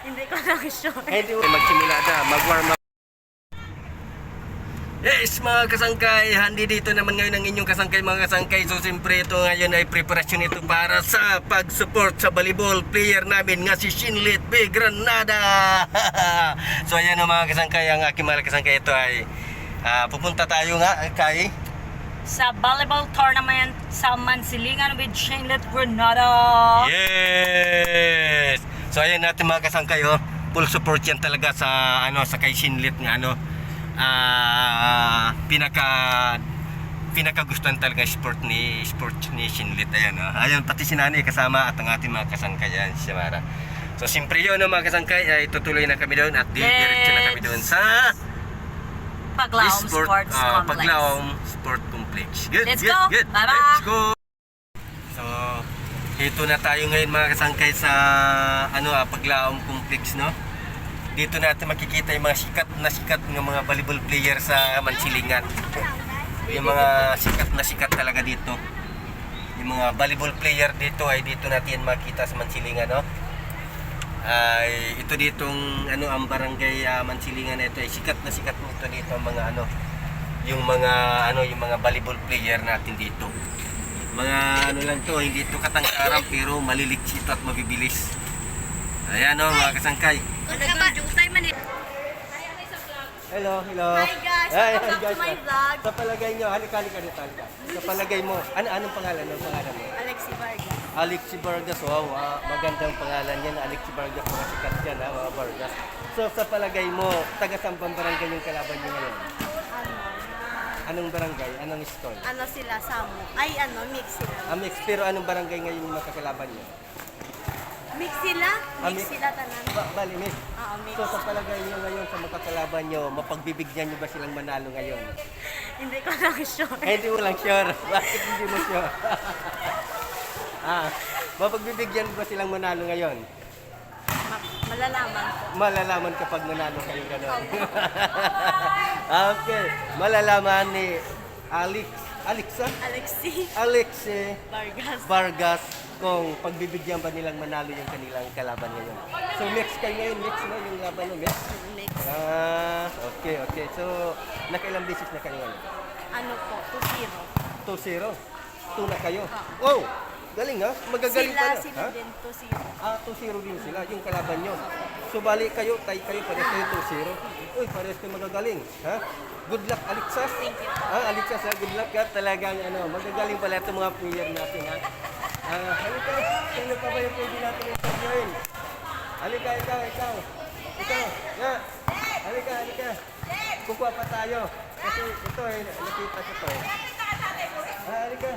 Hindi ko lang sure. Hindi mo magsimula na, mag-warm up. Yes, mga kasangkay, handi dito naman ngayon ang inyong kasangkay, mga kasangkay. So, siyempre ito ngayon ay preparasyon ito para sa pag-support sa volleyball player namin nga si Shinlit B. Granada. So, ayan o mga kasangkay, ang aking mga kasangkay, ito ay pupunta tayo nga kay Sa volleyball tournament sa Mansilingan with Shinlit Granada. Yes! So, ayan natin mga kasangkay, oh. Full support yan talaga sa, sa kay Shinlit nga, pinakagustuhan talaga sport ni Shinlit. Ayan, ayan pati si Nani kasama at ang ating mga kasangkay yan, si Mara. So siyempre yun mga kasangkay, ay tutuloy na kami doon at diretso na kami doon sa Paglaom Sports Complex. Paglaom Sport Complex. Good, Let's good, go. good. Bye-bye. Let's go. So dito na tayo ngayon mga kasangkay sa Paglaom Complex, no? Dito natin makikita yung mga sikat ng mga volleyball player sa Mansilingan. Yung mga sikat talaga dito. Yung mga volleyball player dito ay dito natin makita sa Mansilingan, no? Ay ito ditong ang barangay Mansilingan na ito ay sikat nito dito ang mga yung mga volleyball player natin dito. Mga lang to, hindi to katangkaran pero maliliksito at mabibilis. Ayan mga kasangkay. Hello. Hi guys, welcome to my vlog. Sa palagay nyo, halika dito. Sa palagay mo, anong pangalan mo? Alexi Vargas. Alexi Vargas, wow, magandang pangalan yan. Alexi Vargas, mga sikat yan, mga Vargas. So sa palagay mo, taga saan bang barangay yung kalaban nyo ngayon? Anong barangay? Anong school? Sila, Samu. Mix sila. Mix, pero anong barangay ngayon yung makakalaban nyo? Mix sila? Mix Sila tanan. Bali, mix. Mix. So sa palagay nyo ngayon sa makakalaban nyo, mapagbibigyan nyo ba silang manalo ngayon? Hindi ko lang sure. Hindi mo lang sure. Bakit hindi mo sure? Mapagbibigyan ba silang manalo ngayon? Malalaman ko. Malalaman kapag manalo kayo gano'n. Okay. Malalaman ni Alexi Vargas kung pagbibigyan ba nilang manalo yung kanilang kalaban ngayon. So next kayo ngayon, yung laban mo, next? Next. Okay. So nakailang beses na kayo ngayon? 2-0. 2-0? 2 na kayo? Oh! Galing magagaling pala. Sila din 2-0. 2-0 din sila, yung kalaban nyo. So bali kayo, pares kayo 2-0. Uy, pares kayo magagaling. Good luck, Alexas. Thank you. Alexas, good luck ka. Talagang magagaling pala itong mga player natin, halika, sino pa ba yung pwede natin interviewin? Halika, ikaw. Halika. Kukuha pa tayo. Kasi ito nakita ko to. Halika.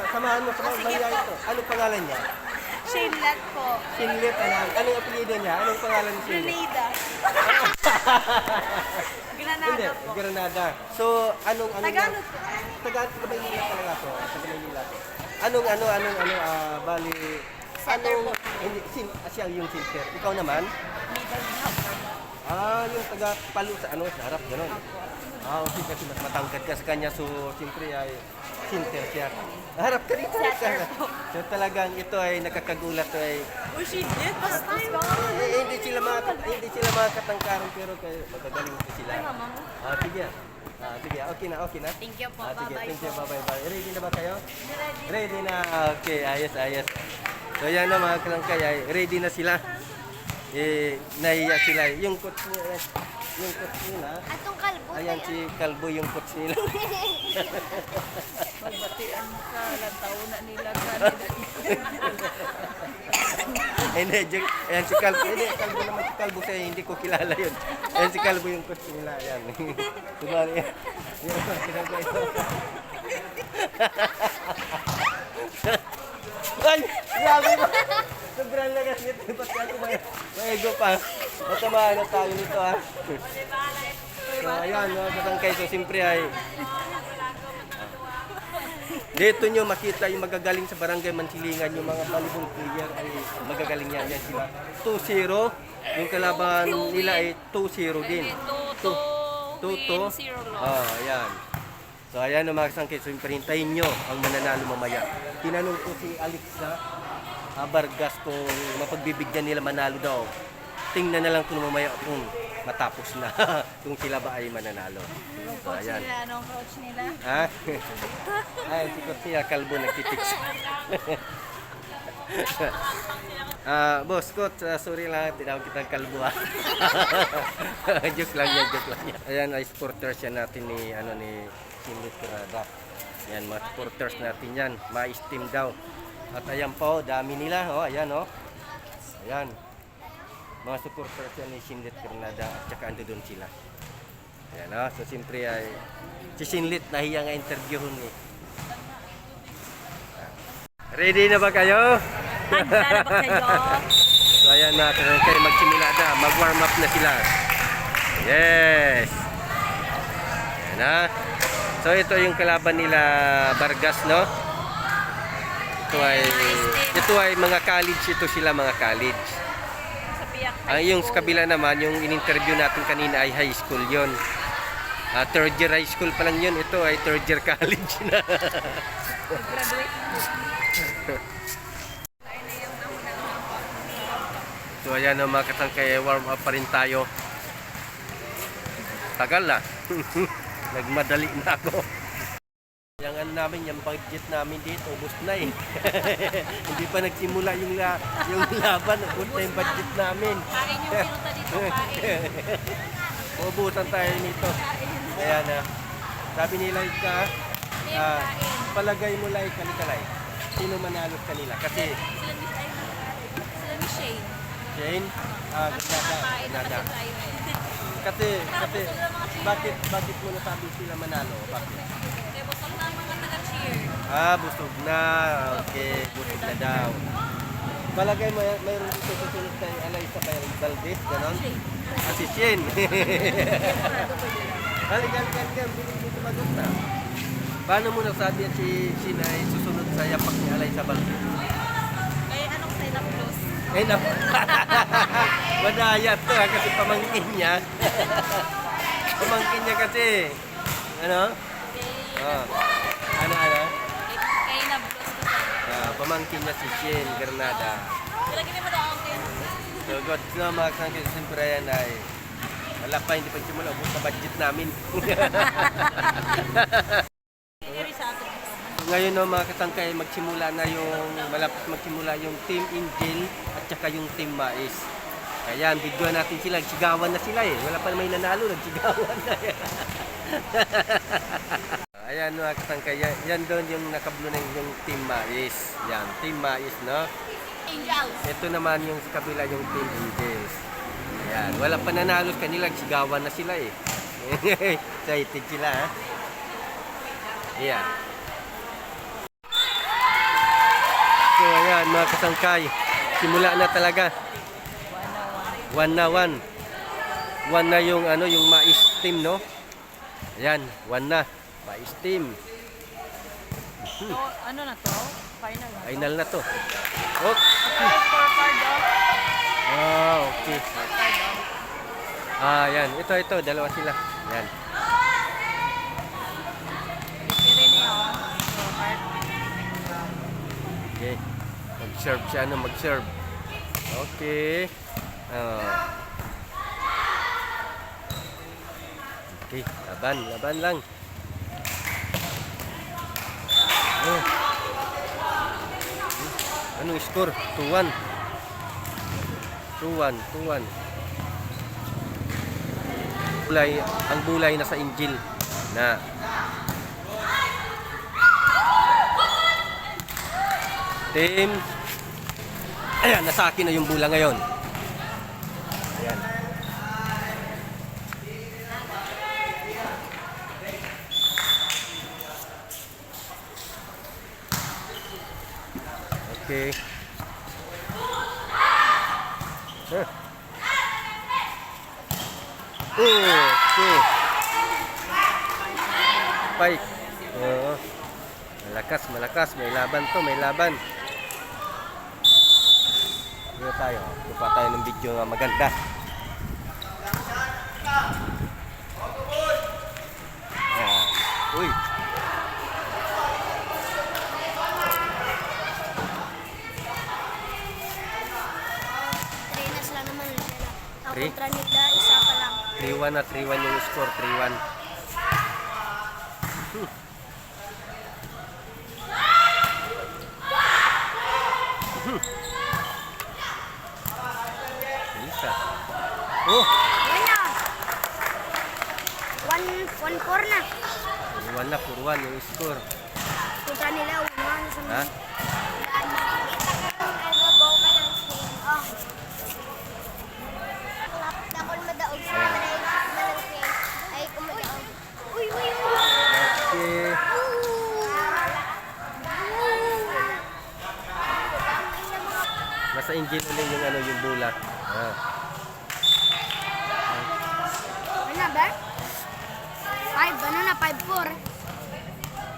Samahan mo, baliya ito. Anong pangalan niya? Shinlit po. Shinlit, anong apelyido niya? Anong pangalan ni Shinlit? Granada po. Granada. So, anong Tagalog po. Tagalog ba yung talaga to? Tagalog to. Bali, Center po. Hindi, siya yung center. Ikaw naman? Middle blocker. Yung taga-palo sa harap, gano'n. Okay, kasi mas matangkad ka sa kanya, so siyempre ay center siya. Harap ka dito. So talagang ito ay nakakagulat ay Shinlit, basta tayo. hindi sila mga katangkaran pero magagaling ito sila. Sige. Sige, okay na. Thank you po. Sige, Bye-bye thank you, po. bye-bye. Ready na ba kayo? Ready. Ready na. Okay, ayos. So yan na mga kalangkay, ready na sila. Nahiya sila. Yung coach nila. Atong kalbo. Ayan si Kalbo yung coach nila. Magbatian mo ka. Lantaw na nila ka. Ayan si Kalbo. Kalbo naman si Kalbo kaya hindi ko kilala yun. Ayan si Kalbo yung coach nila. Ayan. Subari yan. Ay! Grabe ba? Sobrang lagas nito. Ba't ako may ego pa? Matamaan na tayo nito So ayan, kasangkay. So siyempre ay dito nyo makita yung magagaling sa barangay Mansilingan, yung mga volleyball player ay magagaling yan sila. 2-0, yung kalaban nila ay 2-0 din. 2-2. Ayan. So ayan mga kasangkay, so hintayin nyo ang mananalo mamaya. Tinanong ko si Alexa Vargas kung mapagbibigyan nila manalo daw. Tingnan na lang kung mamaya kung matapos na kung sila ba ay mananalo. So, ayan. Anong coach nila? Ha? Ay, si Coach niya, kalbo nagtitix. Boss, Coach, sorry lang, tinawag kitang kalbo ha. Joke lang yan, joke lang yan. Ayan, ay supporters yan natin ni, ni Sinlit Corrada. Ayan, mga supporters natin yan, ma-steam daw. At ayan po, dami nila, ayan Ayan. Mga supporters yan ni Sinlit Corrada at saka ando doon sila. Ayan, so siyempre ay si Sinlit nahiya nga interviewin eh. Ready na ba kayo? Handa na ba kayo? So ayan na, kayo magsimula na, mag-warm up na sila. Yes! Ayan na. So ito yung kalaban nila Vargas, no? Ito ay mga college, ito sila mga college. Yung sa kabila naman, yung in-interview natin kanina ay high school yon. Third year high school pa lang yun, ito ay third year college na. So ayan na mga katangkay, warm up pa rin tayo. Tagal na. Nagmadali na ako. Yung namin, yung budget namin dito, ubos na eh. Hindi pa nagsimula yung laban, ubos na yung budget namin. Kain yung pinunta dito, kain. Ubusan tayo nito. Kaya na. Sabi nila palagay mo like kanikalay. Sino manalo kanila? Kasi Sila ni Shane. Shane, Granada. Kasi bakit mo nasabi sila manalo? Bakit? Kaya busog na ang mga taga-cheer. Busog na. Okay, busog na daw. Palagay mo, mayroon dito susunod kay Alaysa Valdez, ganon? Si Shane. Halikan, bilis mo sumagot na. Paano mo nasabi yan si Shane ay susunod sa yapak ni Alaysa Valdez? Kaya anong sign up close? Madaya to kasi pamangkin niya. Pamangkin niya kasi. Ano? Ano? Kaya na close ko sa Pamangkin niya si Shane Granada. lagi naman daw ang kayo. So good na mga kasangkay, siyempre yan ay wala pa, hindi pa simula, ubos na budget namin. So, ngayon no, mga kasangkay, malapit magsimula yung Team Angel at saka yung Team Mais. Ayan, video natin sila, sigawan na sila eh. Wala pa may nanalo, nagsigawan na eh. Ayan mga kasangkay, yan doon yung nakablo na yung Team Mais. Yan, Team Mais, no? Angels. Ito naman yung sa kabila yung Team Angels. Ayan, wala pa nanalo kanila, sigawan na sila eh. Excited sila ha. Ayan. So ayan mga kasangkay, simula na talaga. 1 na 1. 1 na yung yung Mais team, no? Ayan, 1 na. Mais team. So, ano na to? Final na. Final na to. Okay. Scorecard daw. Okay. Yan. Ito, dalawa sila. Yan. Pili niya scorecard. Okay. Mag-serve siya, mag-serve. Okay. Okay, laban lang. Anong score? 2-1. 2-1. Ang bulay na sa Angel na team. Ayan, nasa akin na yung bola ngayon. Ayan. Okay. Okay. Spike. Malakas. May laban. Dito tayo. Kuha tayo ng video na maganda. Ayan. Uy. Ang Three? kontra nila, isa pa lang. 3-1 na, 3-1 yung score, 3-1. Isa. Oh, Yan na. 1-4 na. 4-1 na, 4-1 yung score. Kontra nila, 1 sa Ha? Okay. Nasa engine ulit yung ano, yung bola. Ah. Ano na ba? 5, ano na, 5-4.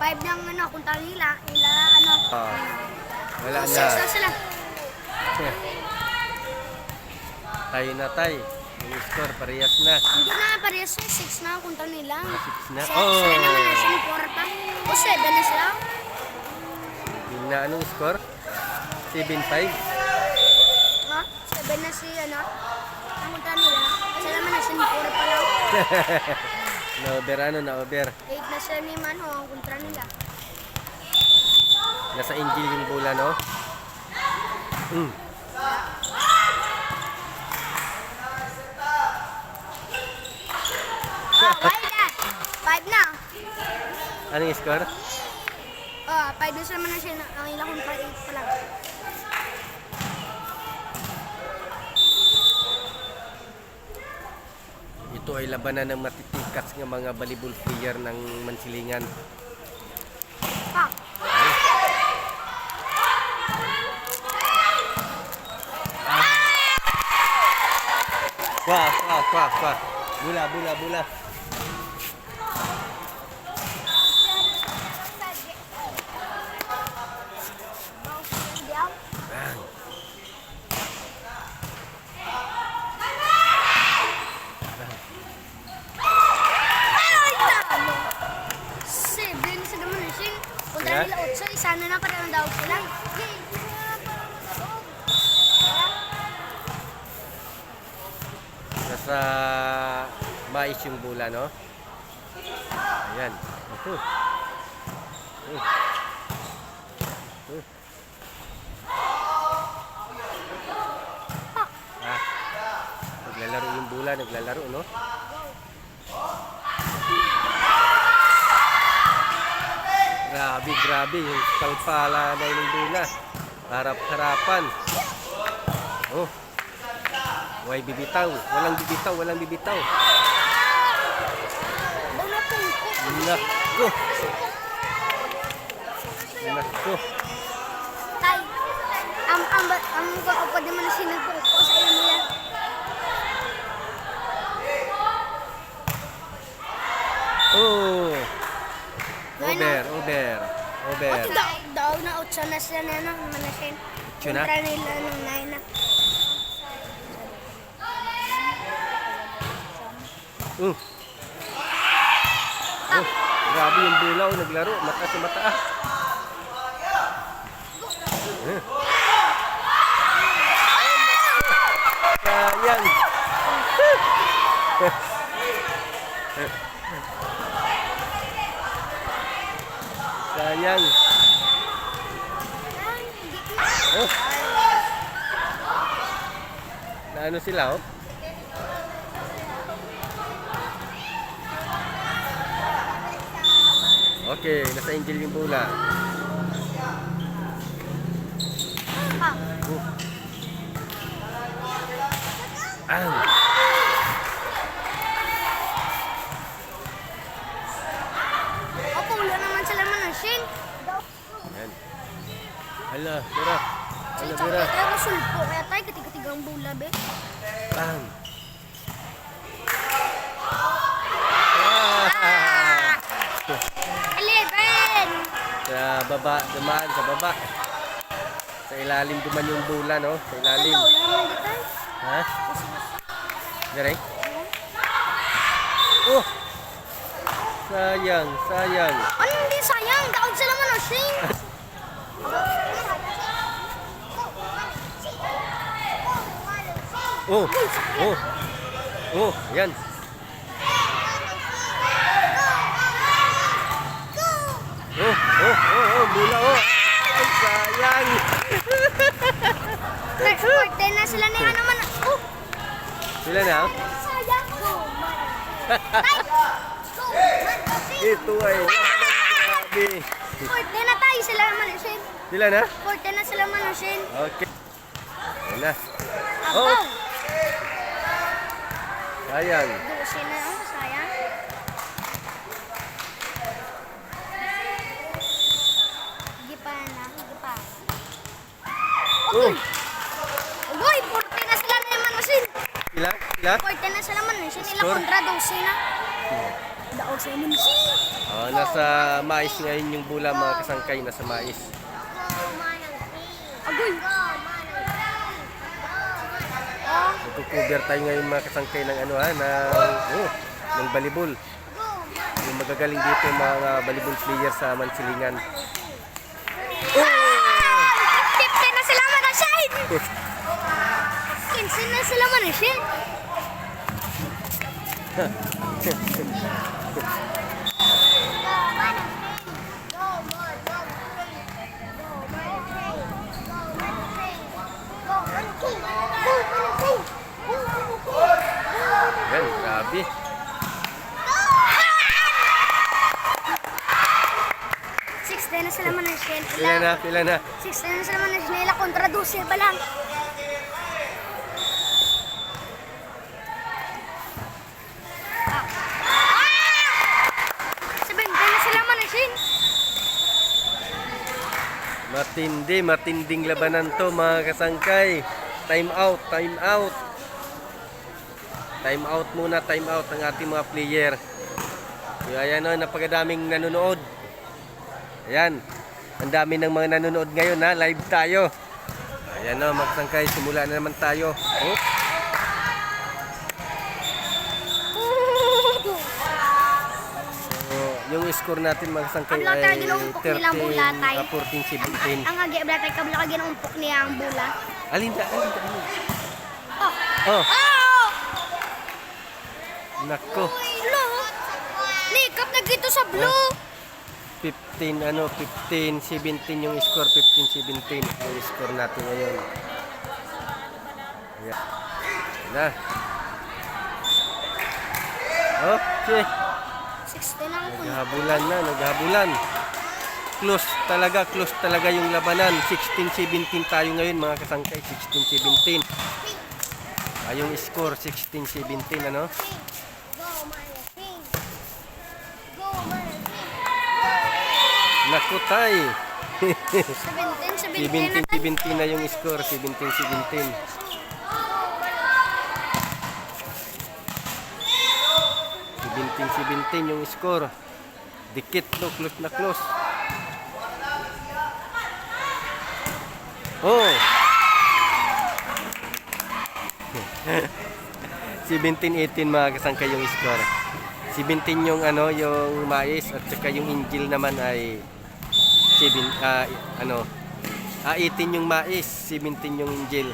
5 ng ano, kontra nila, ano. Ah. Wala 6 na. na sila. Tayo na tayo. Yung score, parehas na. Hindi na, parehas na, 6 na kontra nila. 6 na. Sila naman na, 4 pa. O 7 na sila. Yung na anong score? 7-5. Ha? 7 na si, ano, ang kontra nila. Sila naman na, 4 pa lang. Na-over ano, na-over. 8 na sila ni Mano, ang kontra nila. Nasa engine yung bola, no? Mm. Oh, 5 na. Anong score? Oh, 5 na sila naman na siya. Ang ilang kontra 8 pa lang. Ito ay labanan ng matitikas ng mga volleyball player ng Mansilingan. Pa. Wah. Bola. Kontra nila 8, isa na parang daw sila. Nasa mais yung bola, no? Ayan. Ah, naglalaro yung bola, naglalaro, no? Grabe yung palpala na yung bola. Harap-harapan. Oh. Way bibitaw. Walang bibitaw. Nako. Tay, ang pwede mo na sinabuko sa iyo nila. Oh. Over. Daw na 8 na sila na ano, manasin. Ocho na? Kontra nila ng 9 na. Oh, grabe yung bola, oh, naglaro. Mataas. Sayang. Sayang. Oh. Naano sila, oh? Okay, nasa angel yung bola. Opo, wala naman sila manasin. Ayan. Hala, Bira. Kaya masulpo, kaya tayo katig-katigang bola, be. Bang. Ah! 11! Sa baba, dumaan sa baba. Sa ilalim duman yung bola, no? Sa ilalim. Wala naman dito. Ha? Direk? Oh! Sayang. Ano hindi sayang? Daog sila manasin. Oh, oh, oh, yan. Oh, oh, oh, oh, bola, oh. Ay, sayang. Nag-sport na sila na yan naman. Oh, Sila na? sayang. Ito ay grabe. Sport na tayo sila manusin. Sila na? Sport na sila manusin. Okay. Yan na. Ako. Oh, sayang. Dusin na, oh, sayang. Hindi pa na, hindi pa. Oh, Ugoy, 40 na sila na manusin. sila? Sila? 40 na sila manusin. Nila Score? kontra dusin na. Daog sa manusin. Oh, nasa mais ngayon yung bola mga kasangkay, nasa mais. Agoy. Oh, Magko-cover tayo ngayon mga kasangkay ng ano ha, ng volleyball. Yung magagaling dito yung mga volleyball player sa Mansilingan. Oh! 50 na sila manusin. 15 na sila manusin. Yan, grabe. Na sila manusin. Sila na, sila na. 16 na sila manusin. Nila kontra 12 pa lang. Na sila manusin. Matinding labanan to mga kasangkay. Time out, time out. Time out muna, time out ang ating mga player. Kaya ayan o, napakadaming nanonood. Ayan, ang dami ng mga nanonood ngayon ha, live tayo. Ayan o, mga kasangkay, simula na naman tayo. Oh. So, yung score natin mga kasangkay Ang lahat ay ginumpok nilang bula, tay. 14-17. Ang agi blatay kabla ka ginumpok niya ang bula. Alinda. Oh. Oh, Oh! nako. Lo. Likap na gito sa blue. 15-17 yung score, 15-17 yung score natin ngayon. Ayan. Na. Okay. 16 lang po. Naghabulan. Close talaga yung labanan. 16-17 tayo ngayon mga kasangkay, 16-17. Yung score 16-17 ano? Naku tay. 17-17 na yung score, 17-17. 17-17 yung score. Dikit no, close na close. Oh. 17-18 mga kasangkay yung score. 17 yung ano, yung mais at saka yung Angel naman ay 18 yung mais, 17 yung Angel.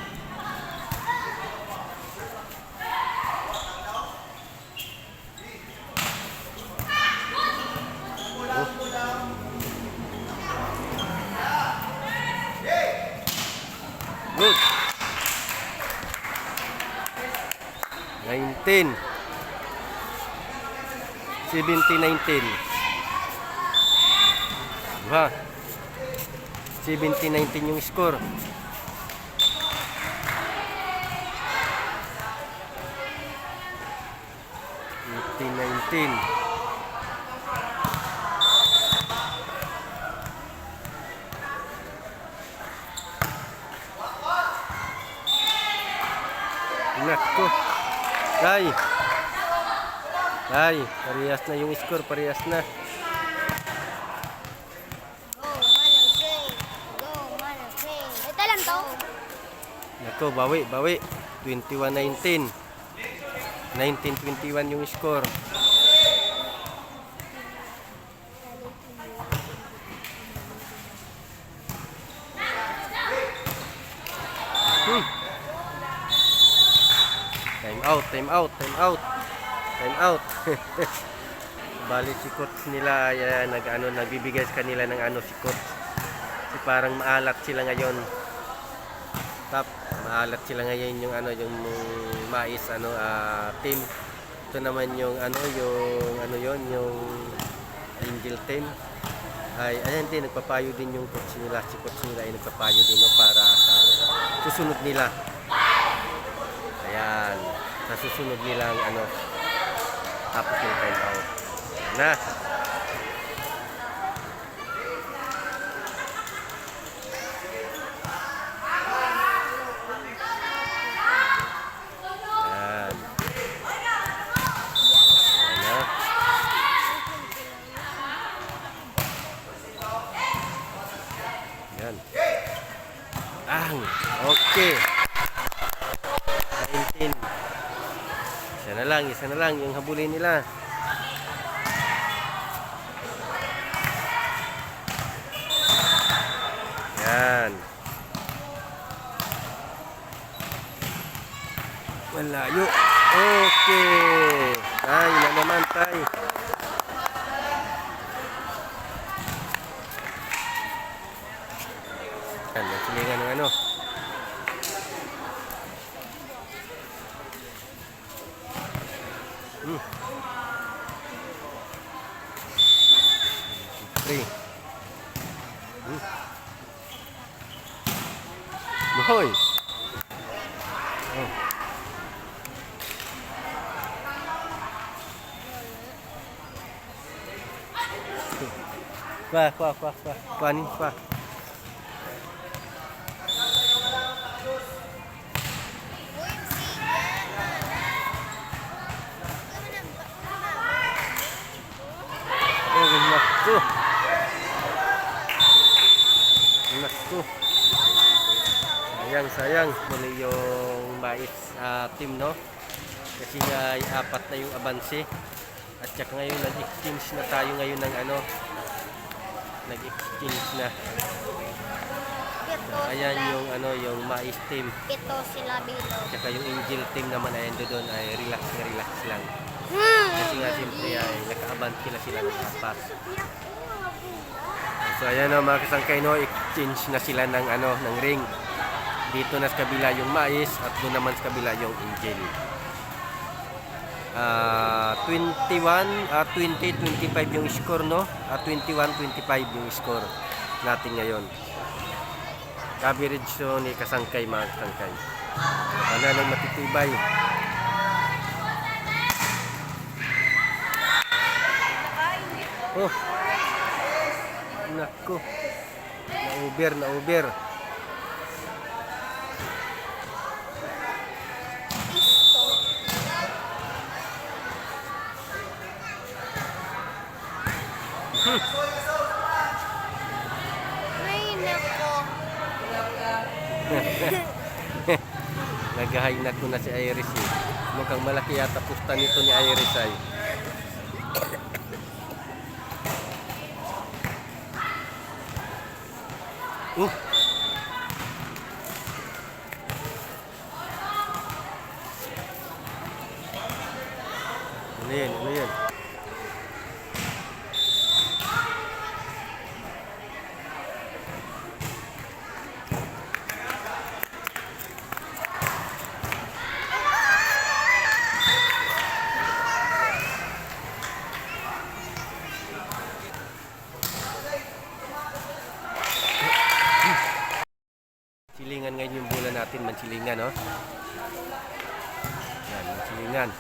Good. 19. 17-19. Diba? 17-19 yung score. Nako. Ay, parehas na yung score, parehas na. Ito lang to. Nako, bawi. 21-19. 19-21 yung score. Time out, time out, time out. Time out. Bali si coach nila ay nagbibigay sa kanila ng si coach. Kasi parang maalat sila ngayon. Maalat sila ngayon yung yung mais team. Ito naman yung yung Angel team. Ay ayan din, nagpapayo din yung coach nila. Si coach nila ay nagpapayo din para sa susunod nila. Ayan, sa susunod nilang tapos yung time out na. Ayan. Okay. 19. Isa na lang yung habulin nila. Yan. Malayo. Okay. Tay na naman, tay. Yan, nagsilingan ng Three. Hoy. Oh. Qua ni, qua. Naku. Sayang muli yung mais team, no? Kasi nga 4 na yung abanse. At saka ngayon nag-exchange na tayo ngayon ng nag-exchange na. Ayan yung yung mais team. Ito sila dito. At saka yung Angel team naman ay doon ay relax lang. Kasi nga siyempre ay naka-abante na sila ng 4. So ayan mga kasangkay, no, exchange na sila ng ng ring. Dito na sa kabila yung mais at doon naman sa kabila yung Angel. 20-25 yung score, no? 21-25 yung score natin ngayon. Coverage so ni kasangkay mga kasangkay. Wala nang matitibay. Oh. Naku. Na-over. Ay, nako. Naghahainat ko na si Iris eh. Mukhang malaki yata pusta nito ni Iris ay. Ano yan? Silingan ngayon yung bola natin, mansilingan, no? Yan, mansilingan.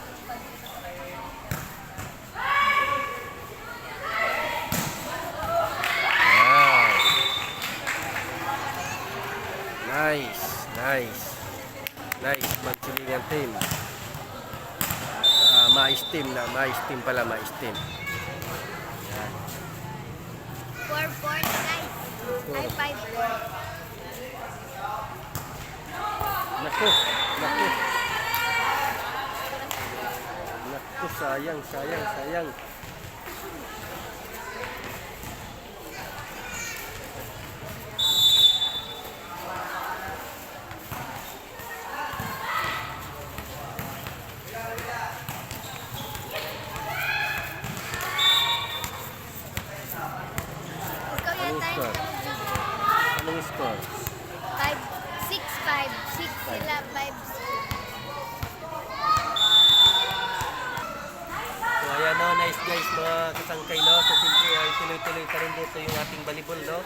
Wow. Nice, mansilingan team. Mais team pala. Yan. 4 points, guys. Ay, 5 points. Naku, sayang. guys, mga kasangkay, no? So siyempre ay tuloy-tuloy pa rin dito yung ating volleyball, no?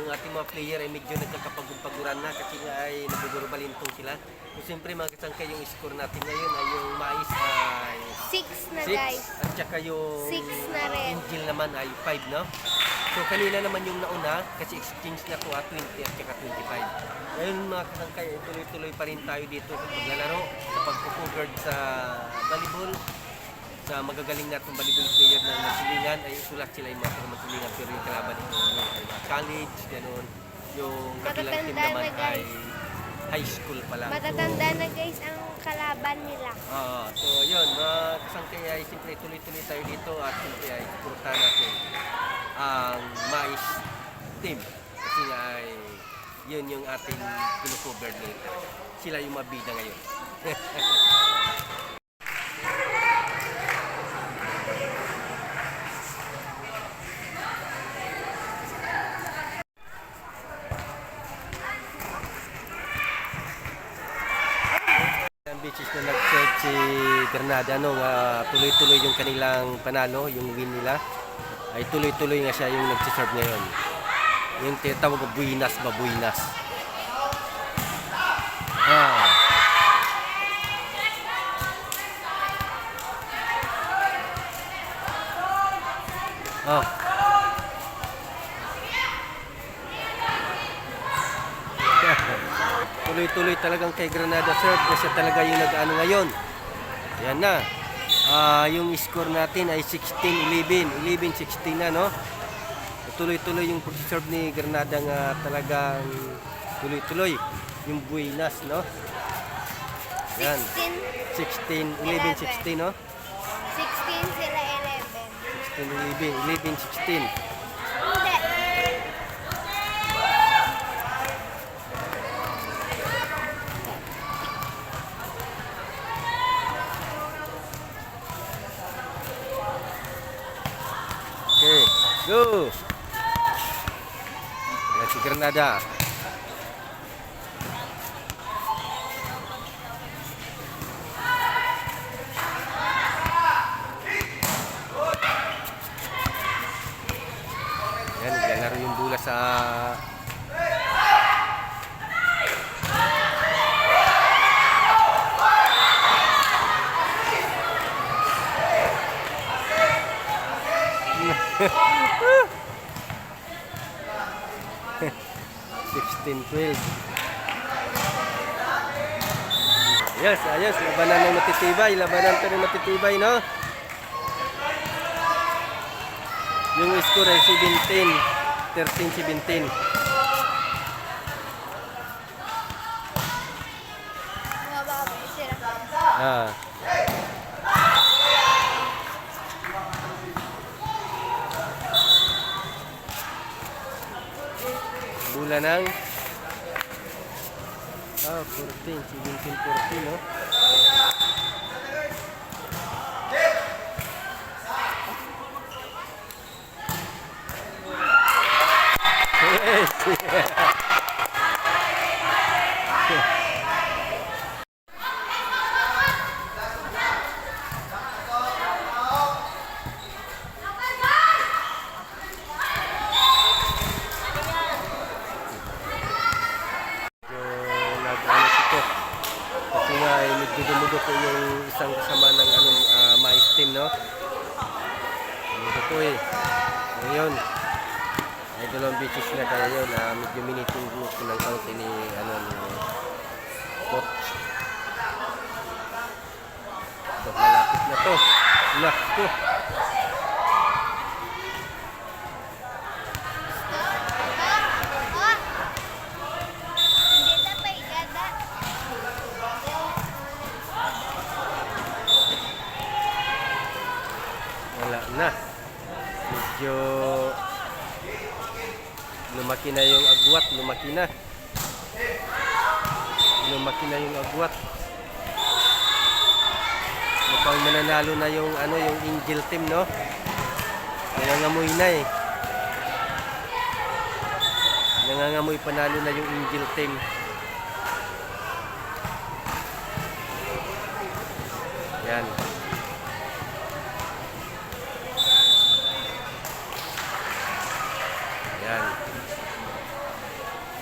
Yung ating mga player ay medyo nagkakapagpaguran na kasi nga ay naguguro-balintong sila. So siyempre mga kasangkay, yung score natin ngayon ay yung mais ay 6 na 6 guys. at saka yung 6 na rin. Angel naman ay 5, no? So kanina naman yung nauna kasi exchange na to at 20 at saka 25. Ngayon mga kasangkay, ay tuloy-tuloy pa rin tayo dito sa paglalaro, sa pagpupugard sa volleyball. Sa magagaling natong volleyball player ng Masilingan ay isulat sila yung mga Masilingan pero yung kalaban ito ay mga college, gano'n. Yung kabilang team Matatanda naman na, guys. ay high school pa lang. Matatanda na guys ang kalaban nila. So yun, mga kasangkay ay siyempre tuloy-tuloy tayo dito at siyempre ay suportahan natin ang Mais team. Kasi nga ay yun yung ating pinucover nila. Sila yung mabida ngayon. Ang beaches na nag-set si Granada tuloy-tuloy yung kanilang panalo, yung win nila ay tuloy-tuloy nga siya yung nag-serve ngayon. Yung tinatawag na buinas ba, buinas. Tuloy-tuloy talagang kay Granada serve kasi talaga yung nag-ano ngayon. Yan na. Yung score natin ay 16-11. 11-16 na, no? Tuloy-tuloy yung pag-serve ni Granada nga talagang tuloy-tuloy. Yung buinas, no? Yan. 16, 11-16, no? 16 sila 11. 16-11. 11-16. Hindi. Okay, go! Yan si Granada. Yan, naglalaro yung bola sa... Yes, ayos, labanan ng matitibay, labanan pa rin matitibay, no? Yung score ay 13-17. Mababa sila. Bola ng 17-14, no? Dumudo po yung isang kasama ng Mais team, no? Dumudo po eh. Ngayon, ay dalawang beaches na kaya yun. Medyo miniting po ng kaunti ni coach. Ito, malapit na to. Naku! Wala na. Medyo lumaki na yung agwat, lumaki na yung agwat. Mukhang mananalo na yung yung Angel team, no? Nangangamoy na eh. Nangangamoy panalo na yung Angel team. Yan.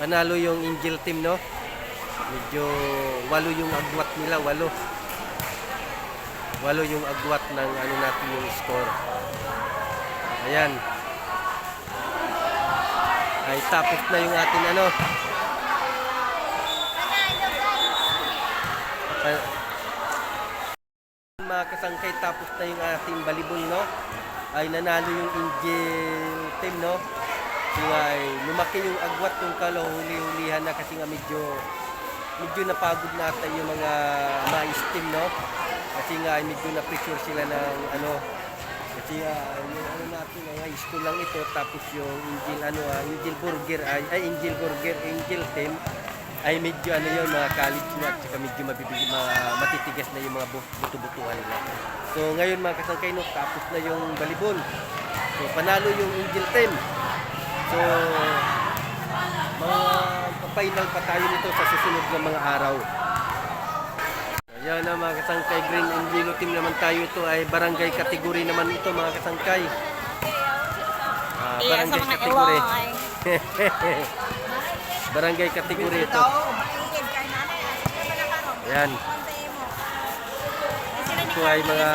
panalo yung Angel team, no? Medyo 8 yung agwat nila, 8. 8 yung agwat ng ano natin yung score. Ayan. Ay tapos na yung ating ano. Mga kasangkay, tapos na yung ating volleyball, no? Ay nanalo yung Angel team, no? Kasi ay lumaki yung agwat yung kalahuli-hulihan na kasi nga medyo napagod na ata yung mga mais team, no? Kasi nga ay medyo na-pressure sila ng ano. Kasi yung ano natin, high school lang ito, tapos yung Angel Burger Angel team ay medyo ano yun, mga college na, at saka medyo matitigas na yung mga buto-butuhan nila. So ngayon mga kasangkay, no, tapos na yung volleyball. So panalo yung Angel team. So mga final pa tayo nito sa susunod na mga araw. Ayan na mga kasangkay, Green and Yellow team naman tayo. Ito ay barangay category naman ito mga kasangkay. Barangay category. Barangay category ito. Ayan. Ito ay mga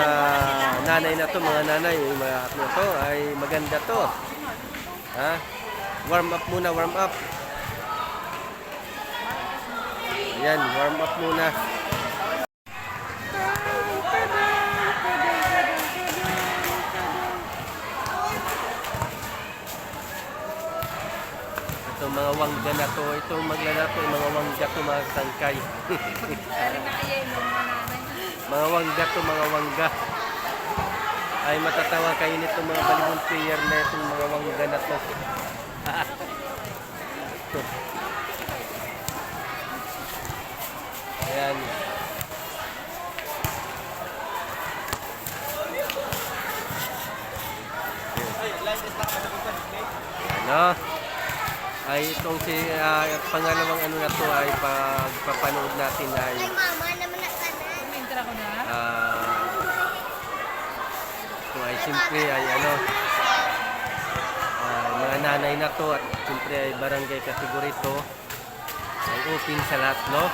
nanay na to, mga nanay. Mga ano to, ay maganda to. Ha? Warm up muna, warm up. Ayan, warm up muna. Ito mga wangga na to, itong maglalato, mga wangga to mga kasangkay. Mga wangga to, mga wangga. Ay matatawa kayo nito mga volleyball player na itong mga wangga na to. Ayan. Ano? Ay itong pangalawang ano na to ay pagpapanood natin ay Mama naman na sana. ito ay siyempre ay ano mga nanay na to, at siyempre ay barangay category to, ay open sa lahat, no?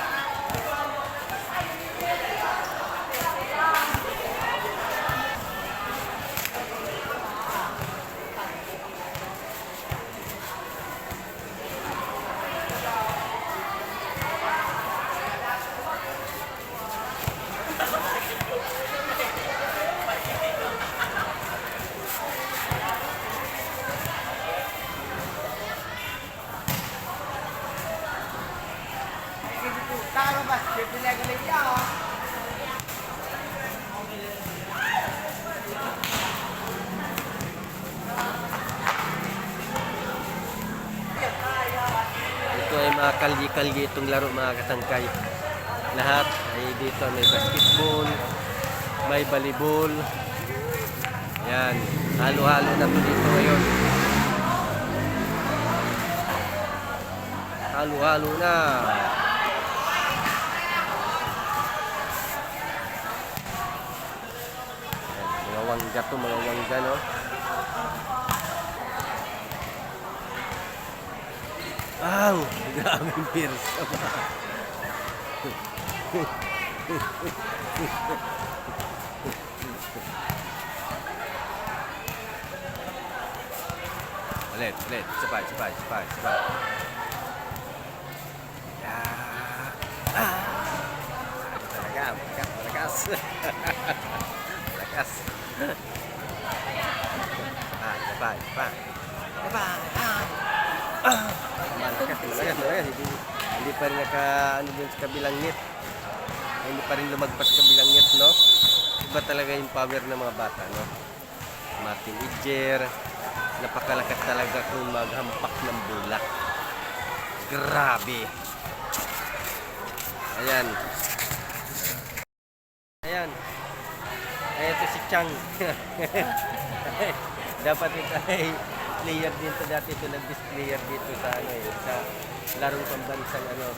Ito ay mga kalye-kalye itong laro mga kasangkay. Lahat ay dito may basketball, may volleyball. Yan, halo-halo na to dito ngayon. Halo-halo na. Yan, mga wangga to, mga wangga, no? Wow, daming pirsa ba? Ulit, sabay. Malakas. Sabay. Malakas. Hindi pa rin ano dun sa kabilang net. Hindi pa rin lumagpas sa kabilang net, no? Iba talaga yung power ng mga bata, no? Mga teenager, napakalakas talaga kung maghampak ng bola. Grabe. Ayan. Ito si Chang. Dapat ito ay player dito dati, ito nag-best player dito sa ano sa larong pambansang ano.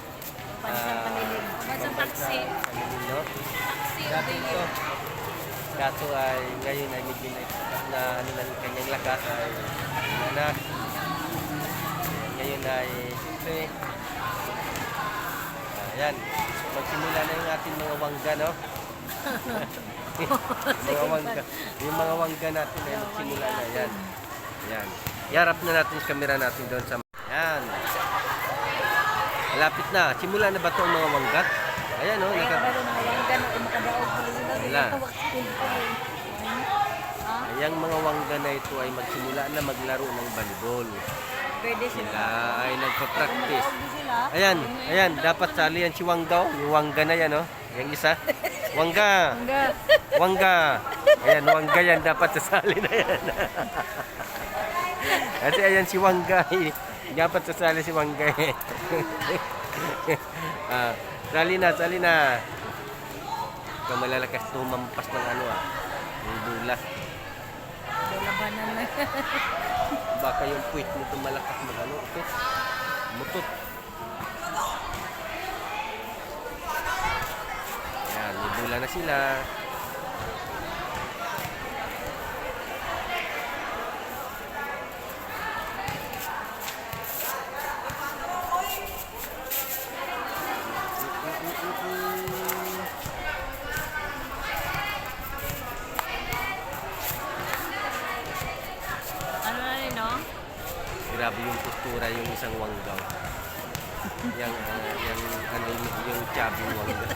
Pambansang taxi. No? Taxi. Dati ito. Kaso ay ngayon ay medyo na ano ng kanyang lakas ay na ngayon natin ay siyempre ayan, magsimula na yung ating mga wangga, no? Yung mga wangga natin ay magsimula na. Yan. Yan. Iharap na natin yung camera natin doon sa... Yan. Malapit na. Simula na ba ito ang mga wangga? Ayan, no? Kaya ka rin mga wangga na makadaog ko rin Wala. Ha? Ayang mga wangga na ito ay magsimula na maglaro ng volleyball. Pwede sila. Sila ay nagpa-practice. Daog din sila. Ayan, ayan. Dapat sali yan si Wanggaw. Yung wangga na yan, no? Yung isa. Wangga. Wangga. Wangga. Ayan, wangga yan. Dapat sasali na yan. Kasi ayan si Wangga. Dapat sasali si Wangga. Sali na, sali na. Ikaw malalakas tumampas ng ano yung bula. Labanan na. Baka yung puwit nito malakas mag-ano. Ito. Mutot. Ayan, may bula na sila. Ano na rin, no? Grabe yung postura yung isang wanggaw. yung chubby wanggaw.